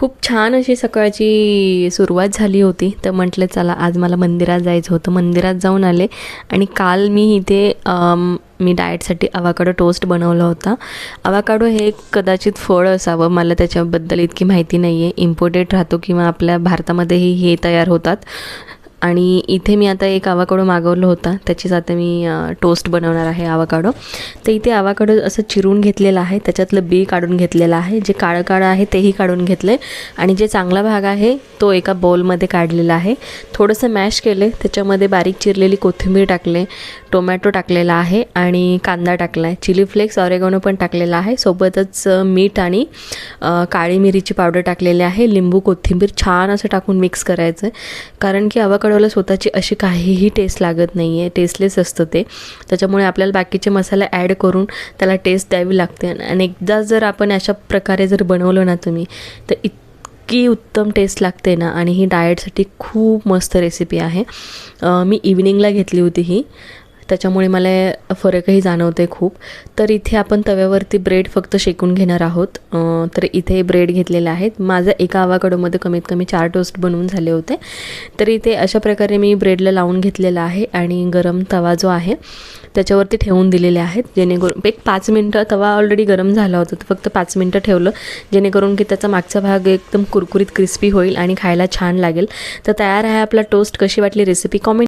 खूप छान अशी सकाळची सुरुवात झाली होती. तर म्हटलं चला आज मला मंदिरात जायचं होतं. मंदिरात जाऊन आले आणि काल मी इथे मी डाएटसाठी अवाकाडो टोस्ट बनवला होता. अवाकाडो हे कदाचित फळ असावं, मला त्याच्याबद्दल इतकी माहिती नाही आहे. इम्पोर्टेड राहतो किंवा आपल्या भारतामध्येही हे तयार होतात. आणि इथे मी आता एक अवाकाडो मागवलं होता, त्याचीच आता मी टोस्ट बनवणार आहे अवाकाडो. तर इथे अवाकाडो असं चिरून घेतलेलं आहे, त्याच्यातलं बी काढून घेतलेलं आहे, जे काळं काळं आहे तेही काढून घेतलं आहे आणि जे चांगला भाग आहे तो एका बाउलमध्ये काढलेला आहे. थोडंसं मॅश केले, त्याच्यामध्ये बारीक चिरलेली कोथिंबीर टाकले, टोमॅटो टाकलेला आहे आणि कांदा टाकला आहे, चिली फ्लेक्स ऑरेगॅनो पण टाकलेला आहे, सोबतच मीठ आणि काळी मिरीची पावडर टाकलेली आहे, लिंबू कोथिंबीर छान असं टाकून मिक्स करायचं आहे. कारण की अवाकाडोला स्वतःची अशी काहीही टेस्ट लागत नाही आहे, टेस्टलेस असतं ते. त्याच्यामुळे आपल्याला बाकीचे मसाले ॲड करून त्याला टेस्ट द्यावी लागते. आणि एकदा जर आपण अशा प्रकारे जर बनवलं ना तुम्ही, तर इतकी उत्तम टेस्ट लागते ना. आणि ही डाएटसाठी खूप मस्त रेसिपी आहे. मी इव्हिनिंगला घेतली होती ही, त्याच्यामुळे मला फरकही जाणवते खूप. तर इथे आपण तव्यावरती ब्रेड फक्त शेकून घेणार आहोत. तर इथे ब्रेड घेतलेले आहेत. माझं एका अवाकाडोमध्ये कमीत कमी 4 टोस्ट बनवून झाले होते. तर इथे अशा प्रकारे मी ब्रेडला लावून घेतलेला आहे आणि गरम तवा जो आहे त्याच्यावरती ठेवून दिलेले आहेत, जेणेकरून एक 5 मिनटं, तवा ऑलरेडी गरम झाला होता, तर फक्त 5 मिनटं ठेवलं, जेणेकरून की त्याचा मागचा भाग एकदम कुरकुरीत क्रिस्पी होईल आणि खायला छान लागेल. तर तयार आहे आपला टोस्ट. कशी वाटली रेसिपी कॉमेंट